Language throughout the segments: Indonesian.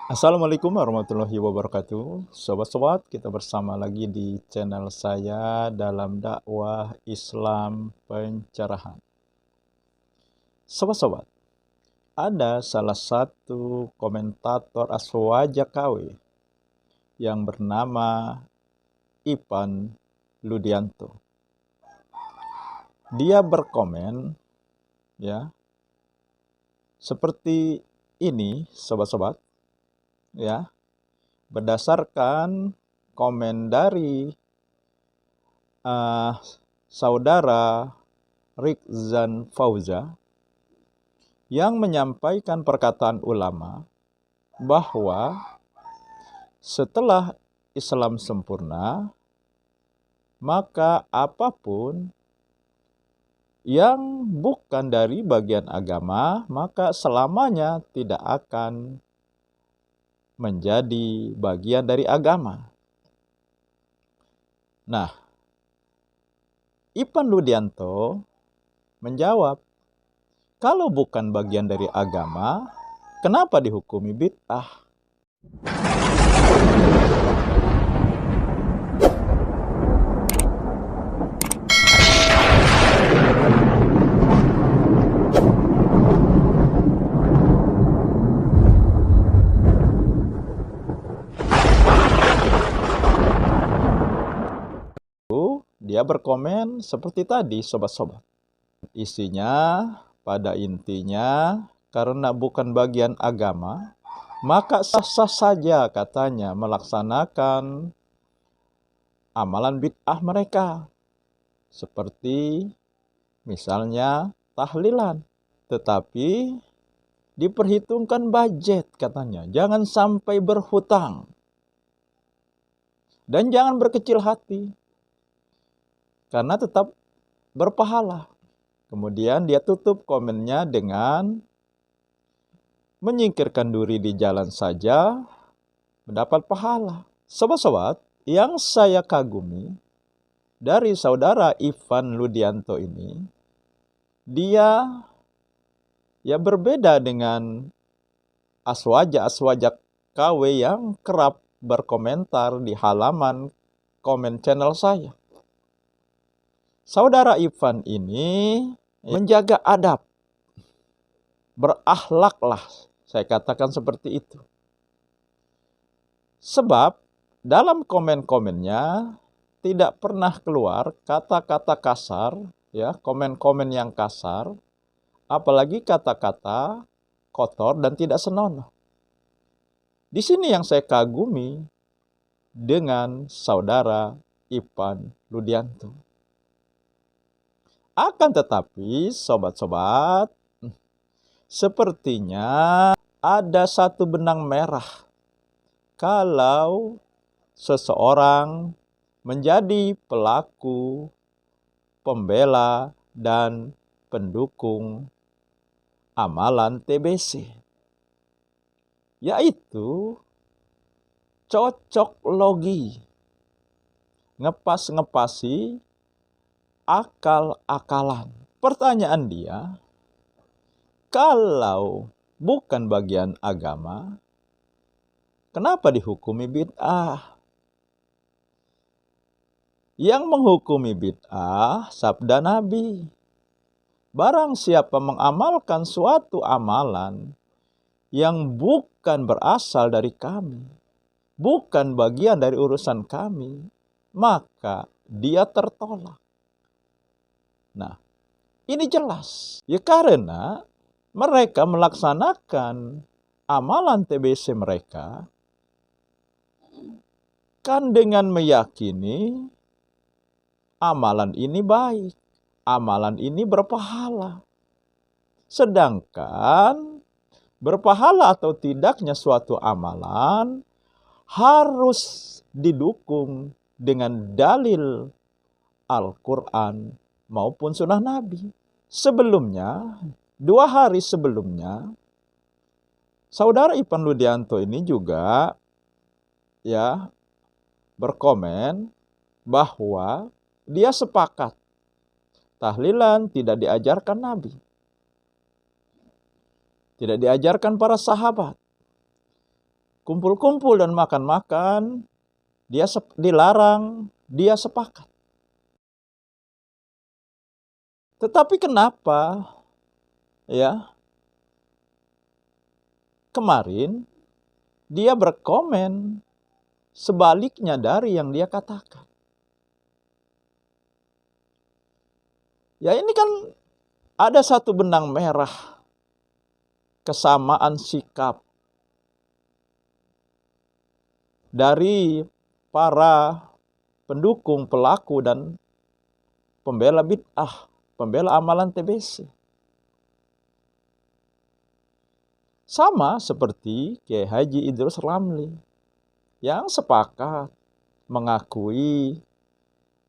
Assalamualaikum warahmatullahi wabarakatuh. Sobat-sobat, kita bersama lagi di channel saya dalam dakwah Islam pencerahan. Sobat-sobat, ada salah satu komentator Aswaja KW yang bernama Ipan Ludianto. Dia berkomen ya seperti ini, sobat-sobat. Ya, berdasarkan komen dari saudara Rizan Fauza yang menyampaikan perkataan ulama bahwa setelah Islam sempurna, maka apapun yang bukan dari bagian agama, maka selamanya tidak akan menjadi bagian dari agama. Nah, Ipan Ludianto menjawab, kalau bukan bagian dari agama, kenapa dihukumi bid'ah? Dia berkomen seperti tadi, sobat-sobat. Isinya pada intinya, karena bukan bagian agama, maka sah-sah saja katanya melaksanakan amalan bid'ah mereka. Seperti misalnya tahlilan. Tetapi diperhitungkan budget katanya. Jangan sampai berhutang. Dan jangan berkecil hati. Karena tetap berpahala. Kemudian dia tutup komennya dengan menyingkirkan duri di jalan saja mendapat pahala. Sobat-sobat, yang saya kagumi dari saudara Ipan Ludianto ini, dia ya berbeda dengan Aswaja KW yang kerap berkomentar di halaman komen channel saya. Saudara Ipan ini menjaga adab, berakhlaklah, saya katakan seperti itu. Sebab dalam komen-komennya tidak pernah keluar kata-kata kasar, ya, komen-komen yang kasar, apalagi kata-kata kotor dan tidak senonoh. Di sini yang saya kagumi dengan saudara Ipan Ludianto. Akan tetapi, sobat-sobat, sepertinya ada satu benang merah kalau seseorang menjadi pelaku, pembela, dan pendukung amalan TBC, yaitu cocok logi, ngepas-ngepasi, akal-akalan. Pertanyaan dia, kalau bukan bagian agama, kenapa dihukumi bid'ah? Yang menghukumi bid'ah sabda Nabi. Barang siapa mengamalkan suatu amalan yang bukan berasal dari kami, bukan bagian dari urusan kami, maka dia tertolak. Nah, ini jelas. Ya karena mereka melaksanakan amalan TBC mereka kan dengan meyakini amalan ini baik, amalan ini berpahala. Sedangkan berpahala atau tidaknya suatu amalan harus didukung dengan dalil Al-Quran maupun sunnah Nabi. Sebelumnya, 2 hari sebelumnya, saudara Ipan Ludianto ini juga ya berkomen bahwa dia sepakat. Tahlilan tidak diajarkan Nabi. Tidak diajarkan para sahabat. Kumpul-kumpul dan makan-makan, dia dilarang, dia sepakat. Tetapi kenapa ya kemarin dia berkomen sebaliknya dari yang dia katakan? Ya ini kan ada satu benang merah kesamaan sikap dari para pendukung, pelaku, dan pembela bid'ah, pembela amalan TBC. Sama seperti Kiai Haji Idrus Ramli yang sepakat mengakui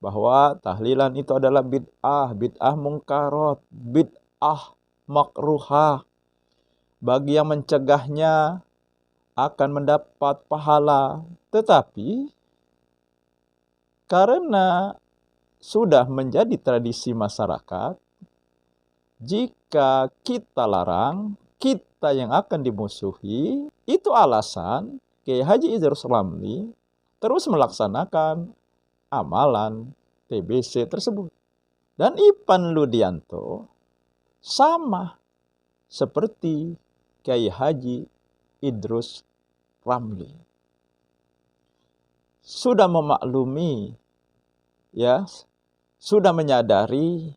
bahwa tahlilan itu adalah bid'ah, bid'ah mungkarot, bid'ah makruhah. Bagi yang mencegahnya akan mendapat pahala. Tetapi karena sudah menjadi tradisi masyarakat, jika kita larang, kita yang akan dimusuhi. Itu alasan Kiai Haji Idrus Ramli terus melaksanakan amalan TBC tersebut. Dan Ipan Ludianto sama seperti Kiai Haji Idrus Ramli. Sudah memaklumi, ya, sudah menyadari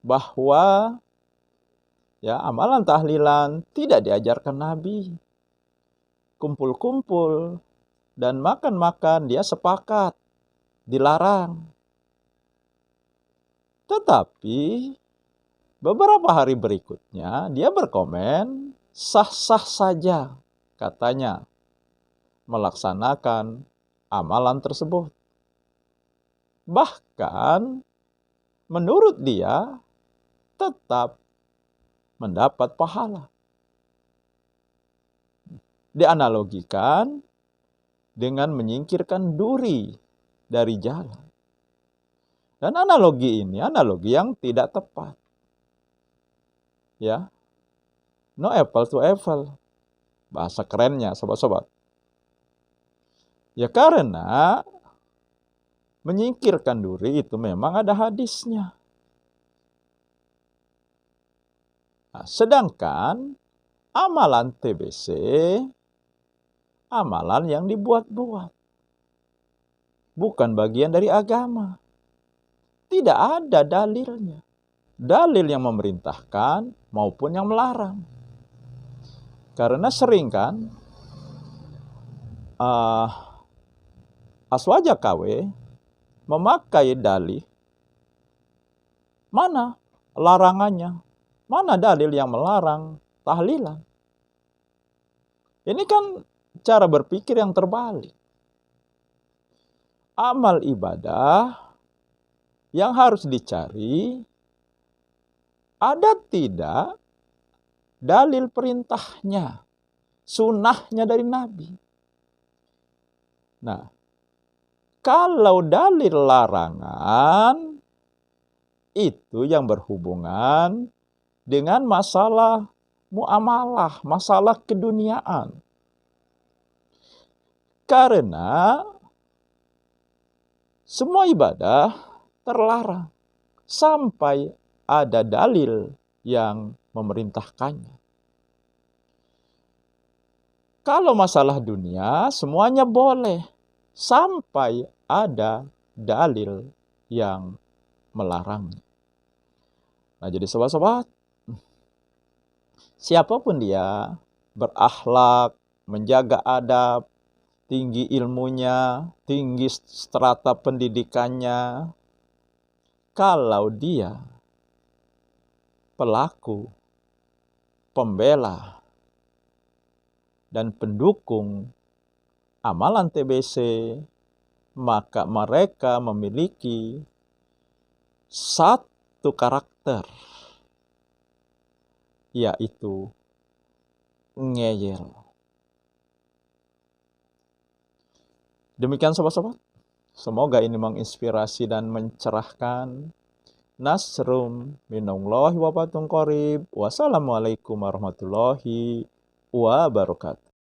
bahwa ya amalan tahlilan tidak diajarkan Nabi. Kumpul-kumpul dan makan-makan dia sepakat dilarang. Tetapi beberapa hari berikutnya dia berkomen sah-sah saja katanya melaksanakan amalan tersebut. Bahkan menurut dia tetap mendapat pahala. Dianalogikan dengan menyingkirkan duri dari jalan. Dan analogi ini analogi yang tidak tepat. Ya. No apple to apple. Bahasa kerennya sobat-sobat. Ya karena menyingkirkan duri itu memang ada hadisnya. Nah, sedangkan amalan TBC, amalan yang dibuat-buat. Bukan bagian dari agama. Tidak ada dalilnya. Dalil yang memerintahkan maupun yang melarang. Karena sering kan Aswaja KW memakai dalih. Mana larangannya? Mana dalil yang melarang tahlilan? Ini kan cara berpikir yang terbalik. Amal ibadah yang harus dicari, ada tidak dalil perintahnya, sunnahnya dari Nabi. Nah, kalau dalil larangan, itu yang berhubungan dengan masalah muamalah, masalah keduniaan. Karena semua ibadah terlarang sampai ada dalil yang memerintahkannya. Kalau masalah dunia, semuanya boleh sampai ada dalil yang melarangnya. Nah, jadi sobat-sobat, siapapun dia, berakhlak, menjaga adab, tinggi ilmunya, tinggi strata pendidikannya, kalau dia pelaku, pembela, dan pendukung amalan TBC, maka mereka memiliki satu karakter, yaitu ngeyel. Demikian sobat-sobat, Semoga ini menginspirasi dan mencerahkan. Nasrum minallahi wa fatun qarib. Wassalamualaikum warahmatullahi wabarakatuh.